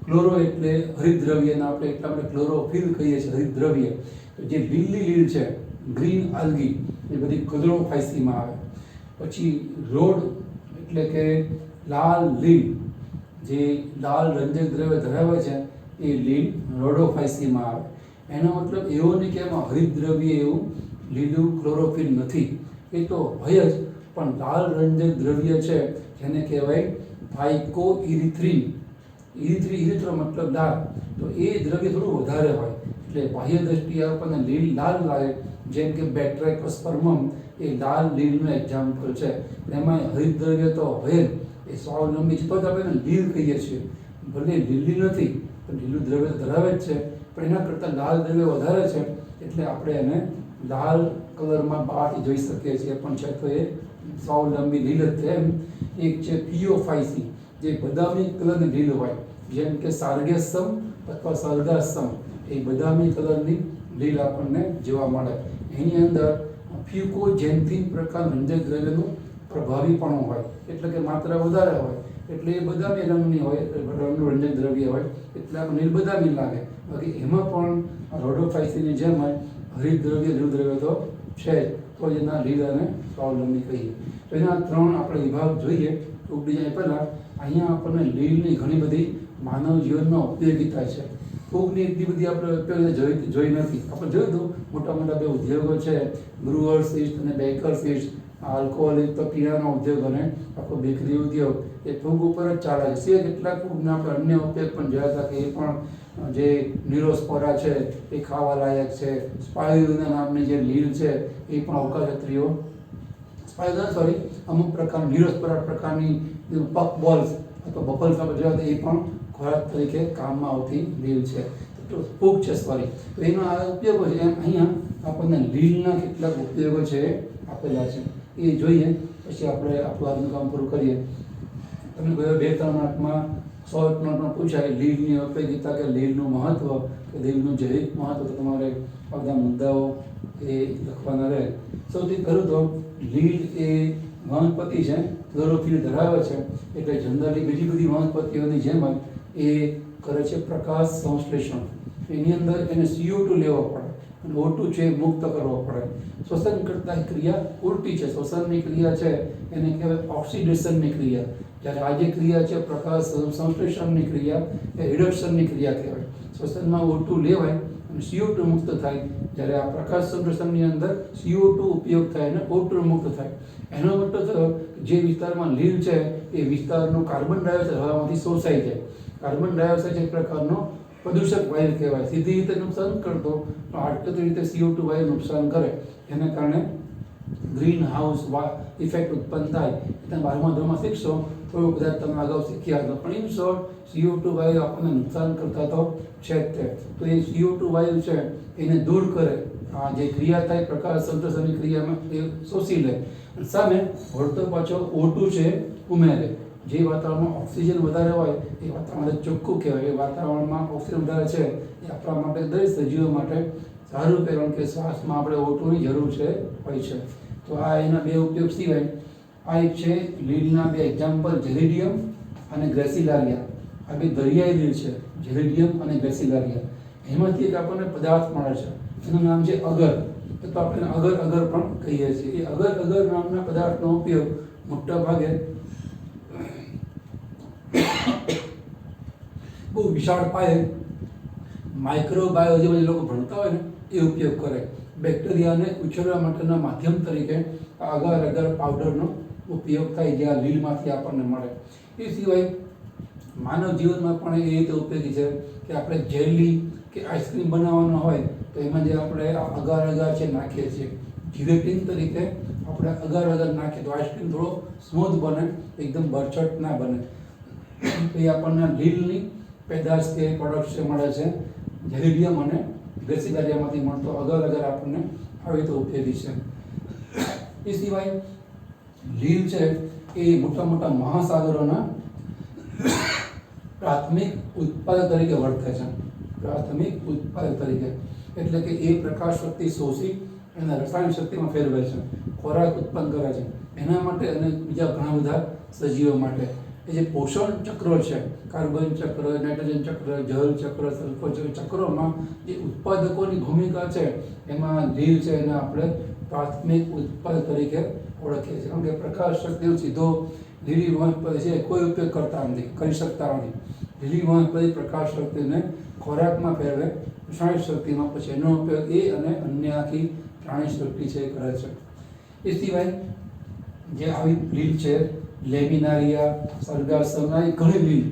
A: ક્લોરો એટલે હરિતદ્રવ્યના આપણે એટલા માટે ક્લોરોફિલ કહીએ છીએ, હરિતદ્રવ્ય. જે લીલી લીલ છે, ગ્રીન આલ્ગી, એ બધી ક્લોરોફાઇસીમાં આવે. પછી રોડ એટલે કે લાલ લીલ, જે લાલ રંજક દ્રવ્ય ધરાવે છે એ લીલ રોડોફાઇસીમાં આવે. એનો મતલબ એવો નહીં કે એમાં હરિતદ્રવ્ય એવું લીલું ક્લોરોફિલ નથી, એ તો હોય જ, પણ લાલ રંજક દ્રવ્ય છે જેને કહેવાય ફાઇકો ઇરિથ્રિન. ઇરિથ્રો મતલબ લાલ, તો એ દ્રવ્ય થોડું વધારે હોય, એટલે બાહ્ય દ્રષ્ટિએ આપણને લીલ લાલ લાગે. જેમ કે બેટ્રાઇકોસ્પર્મમ એ લાલ લીલનું એક્ઝામ્પલ છે. એમાં હરિતદ્રવ્ય તો હોય જ, એ સ્વાવલંબી છે, તો જ આપણે લીલ કહીએ છીએ. ભલે લીલી નથી પણ લીલું દ્રવ્ય ધરાવે જ છે, પણ એના કરતાં લાલ દ્રવ્ય વધારે છે, એટલે આપણે એને લાલ કલરમાં બહારથી જોઈ શકીએ છીએ, પણ છે તો એ સ્વાવલંબી લીલ જ છે. એમ એક છે ફિયોફાઇસી, જે બદામી કલરની લીલ હોય, જેમ કે સાર્ગેસમ અથવા સર્ગાસમ, એ બદામી કલરની લીલ આપણને જોવા મળે. એની અંદર ફ્યુકોજેન્થિન પ્રકાર રંજક દ્રવ્યનું પ્રભાવીપણું હોય, એટલે કે માત્રા વધારે હોય, એટલે એ બદામી રંગની હોય, રંગનું રંજક દ્રવ્ય હોય, એટલે આપણને લીલ બદામી લાગે. બાકી એમાં પણ રોડોફાઇસીની જેમ હરિતદ્રવ્ય, લીલું દ્રવ્ય તો છે જ, તો એના લીલ અને સ્વાવલંબી કહીએ. તો એના 3 આપણે વિભાગ જોઈએ. ઉપડી જાય પહેલાં અહીંયા આપણને લીલની ઘણી બધી માનવ જીવનમાં ઉપયોગિતા છે. ફૂગની એટલી બધી આપણે ઉપયોગ જોઈ નથી. આપણે જોયું હતું મોટા મોટા બે ઉદ્યોગો છે, બ્રુઅર્સ ઈસ્ટ અને બેકર્સ ઈસ્ટ, આલ્કોહોલિક તો પીણાનો ઉદ્યોગ અને આખો બેકરી ઉદ્યોગ એ ફૂગ ઉપર જ ચાલે છે. સિવાય કેટલાક ફૂગના આપણે અન્ય ઉપયોગ પણ જોયા હતા કે એ પણ જે નિરોસ્પોરા છે એ ખાવા લાયક છે. સ્પાઇરુલિના નામની જે લીલ છે એ પણ અવકાશયાત્રીઓ અમુક પ્રકારની નિરોસ્પોરા પ્રકારની પફ બોલ્સ અથવા બબલ્સ આપણે જોયા હતા એ પણ ખોરાક તરીકે કામમાં આવતી લીલ છે, ફૂગ છે તો એનો આ ઉપયોગો છે. એમ અહીંયા આપણને લીલના કેટલાક ઉપયોગો છે આપેલા છે એ જોઈએ, પછી આપણે આપણું આજનું કામ પૂરું કરીએ. તમને કહ્યું 2-3 માર્કમાં 100 નોટમાં પૂછાય લીલની ઉપયોગિતા કે લીલનું મહત્વ કે લીલનું જૈવિક મહત્વ, તો તમારે આ બધા મુદ્દાઓ એ લખવાના રહે. સૌથી પહેલું તો લીલ એ વનસ્પતિ છે, ક્લોરોફિલ ધરાવે છે, એટલે જનરલી બીજી બધી વનસ્પતિઓની જેમ જ એ કરે છે પ્રકાશ સંશ્લેષણ. એની અંદર એને CO2 લેવો પડે અને O2 છે મુક્ત કરવો પડે. શ્વસન કરતા ક્રિયા ઉલટી છે. શ્વસનની ક્રિયા છે એને કહેવાય ઓક્સિડેશનની ક્રિયા, જ્યારે આ જે ક્રિયા છે પ્રકાશ સંશ્લેષણની ક્રિયા એ રિડક્શનની ક્રિયા કહેવાય. શ્વસનમાં O2 લેવાય અને CO2 મુક્ત થાય, જ્યારે આ પ્રકાશ સંશ્લેષણની અંદર CO2 ઉપયોગ થાય અને O2 મુક્ત થાય. એનો મતલબ થયો જે વિસ્તારમાં લીલ છે એ વિસ્તારનું કાર્બન ડાયોક્સાઇડ હવામાંથી શોષાઈ જાય. કાર્બન ડાયોક્સાઇડ એક પ્રકારનો પ્રદૂષક વાયુ કહેવાય. સીધી રીતે નુકસાન કરતો પણ આડકતરી રીતે CO2 વાયુ નુકસાન કરે, જેના કારણે ગ્રીન હાઉસ ઇફેક્ટ ઉત્પન્ન થાય. તમે 12મા ધોરણમાં શીખશો, થોડું કદાચ તમે અગાઉ શીખ્યા હતા, પણ ઇન શોર્ટ CO2 વાયુ આપણને નુકસાન કરતા તો છે જ તે. તો એ CO2 વાયુ છે એને દૂર કરે, આ જે ક્રિયા થાય પ્રકાશ સંશ્લેષણની ક્રિયામાં એ શોષી લે અને સામે વળતો પાછો O2 છે ઉમેરે. જે વાતાવરણમાં ઓક્સિજન વધારે હોય એ વાતાવરણ ચોખ્ખું કહેવાય. એ વાતાવરણમાં ઓક્સિજન વધારે છે એ આપણા માટે દરેક સજીવો માટે સારું, કારણ કે શ્વાસમાં આપણે O2ની જરૂર છે હોય છે. તો આ એના બે ઉપયોગ સિવાય આ એક છે લીલના બે એક્ઝામ્પલ, જેલિડિયમ અને ગ્રેસિલારિયા. આ બે દરિયાઈ લીલ છે, જેલિડિયમ અને ગ્રેસિલારિયા. એમાંથી એક આપણને પદાર્થ મળે છે, એનું નામ છે અગર, તો આપણે અગર પણ કહીએ છીએ. એ અગર નામના પદાર્થનો ઉપયોગ મોટા ભાગે બહુ વિશાળ પાયે માઇક્રોબાયોલોજી જે લોકો ભણતા હોય ને એ ઉપયોગ કરે. બેક્ટેરિયાને ઉછેરવા માટેના માધ્યમ તરીકે આ અગર પાવડરનો ઉપયોગ થાય, જે આ લીલમાંથી આપણને મળે. એ સિવાય માનવ જીવનમાં પણ એ રીતે ઉપયોગી છે કે આપણે જેલી કે આઈસ્ક્રીમ બનાવવાનો હોય તો એમાં જે આપણે અગર છે નાખીએ છીએ, જીલેટિન તરીકે આપણે અગર નાખીએ તો આઈસ્ક્રીમ થોડો સ્મૂથ બને, એકદમ બરછટ ના બને. તો એ આપણને લીલની પેદાશ કે પ્રોડક્ટ મળે છે, જેલિડિયમ અને ગ્રેસિલારિયામાંથી મળતો અગર આપણને આવી રીતે ઉપયોગી છે. એ સિવાય લીલ છે એ મોટા મોટા મહાસાગરોના પ્રાથમિક ઉત્પાદક તરીકે વર્તે છે. પ્રાથમિક ઉત્પાદક તરીકે એટલે કે એ પ્રકાશ શક્તિ શોષી અને રસાયણ શક્તિમાં ફેરવે છે, ખોરાક ઉત્પન્ન કરે છે એના માટે અને બીજા ઘણા બધા સજીવો માટે. એ જે પોષણ ચક્રો છે, કાર્બન ચક્ર, નાઇટ્રોજન ચક્ર, જળ ચક્ર, સલ્ફર ચક્રોમાં જે ઉત્પાદકોની ભૂમિકા છે એમાં લીલ છે એને આપણે પ્રાથમિક ઉત્પાદક તરીકે ઓળખીએ છીએ. કારણ કે પ્રકાશ શક્તિનો સીધો લીલી વનસ્પતિ છે કોઈ ઉપયોગ કરી શકતા નથી. લીલી વનસ્પતિ પ્રકાશ શક્તિને ખોરાકમાં ફેરવે, રસાયણ શક્તિમાં, પછી એનો ઉપયોગ એ અને અન્ય આખી પ્રાણી શક્તિ છે એ કરે છે. એ સિવાય જે આવી લીલ છે લેમિનારિયા, સરગાસમ, આ ઘણી લીલ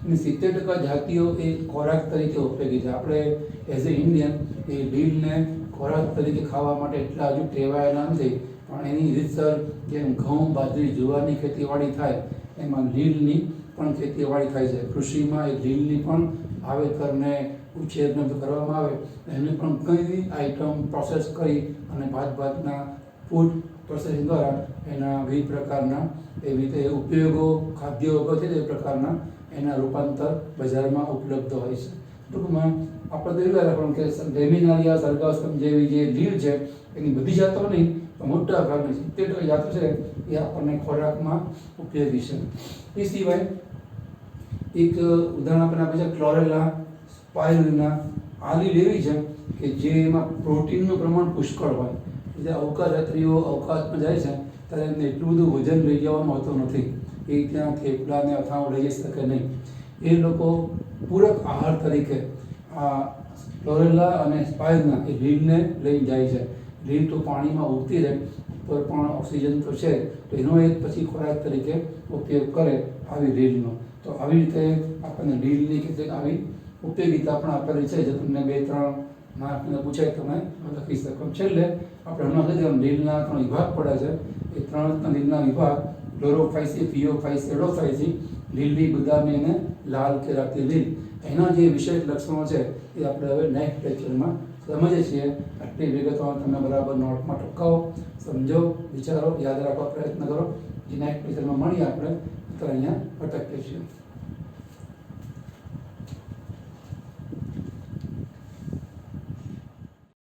A: એની 70% જાતિઓ એ ખોરાક તરીકે ઉપયોગી છે. આપણે એઝ એ ઇન્ડિયન એ લીલને ખોરાક તરીકે ખાવા માટે એટલા હજુ ટેવાયેલા નથી, પણ એની રીતસર જેમ ઘઉં, બાજરી, જુવારની ખેતીવાડી થાય એમાં લીલની પણ ખેતીવાડી થાય છે. કૃષિમાં એ લીલની પણ વાવેતરને ઉછેરને કરવામાં આવે, એને પણ ઘણી આઈટમ પ્રોસેસ કરી અને ભાતના ફૂડ પ્રોસેસિંગ દ્વારા એના વિવિધ પ્રકારના એવી રીતે ઉપયોગો, ખાદ્ય ઉપયોગ છે એ પ્રકારના એના રૂપાંતર બજારમાં ઉપલબ્ધ હોય છે. ટૂંકમાં આપણે તો એવું રાખવાનું કે લેમિનારિયા, સરગાસમ જેવી જે લીલ છે એની બધી જાતો નહીં પણ મોટા ભાગની 70% જાતો છે એ આપણને ખોરાકમાં ઉપયોગી છે. એ સિવાય એક ઉદાહરણ આપણને આપે છે ક્લોરેલા સ્પાઇરુલિના. આ લીલ એવી છે કે જેમાં પ્રોટીનનું પ્રમાણ પુષ્કળ હોય. જે અવકાશયાત્રીઓ અવકાશમાં જાય છે ત્યારે એમને એટલું બધું વજન લઈ જવાનું હોતું નથી, એ ત્યાં થેપલાને અથાણું લઈ જઈ શકે નહીં. એ લોકો પૂરક આહાર તરીકે આ ક્લોરેલા અને સ્પાઇરના એ લીલને લઈને જાય છે. લીલ તો પાણીમાં ઉગતી રહે પર પણ ઓક્સિજન તો છે, તો એનો એક પછી ખોરાક તરીકે ઉપયોગ કરે આવી લીલનો. તો આવી રીતે આપણને લીલની કેટલીક આવી ઉપયોગિતા પણ આપેલી છે, જે તમને 2-3 માર્કને પૂછાય તમે લખી શકો. છેલ્લે આપણે હમણાં કીધું લીલના 3 વિભાગ પડે છે. એ 3 લીલના વિભાગ ક્લોરોફાઇસી, ફિયોફાઇસી, એડોફાઇસી, લીલી, બદામી અને લાલ કેરાતી લીલ. એના જે વિશેષ લક્ષણો છે એ આપણે હવે નેક્સ્ટ લેક્ચરમાં સમજીએ છીએ. આટલી વિગતો તમે બરાબર નોટમાં ટપકાવો, સમજો, વિચારો, યાદ રાખવા પ્રયત્ન કરો. જે નેક્સ્ટ લેક્ચરમાં મળીએ આપણે, અત્યારે અહીંયા અટકીએ છીએ.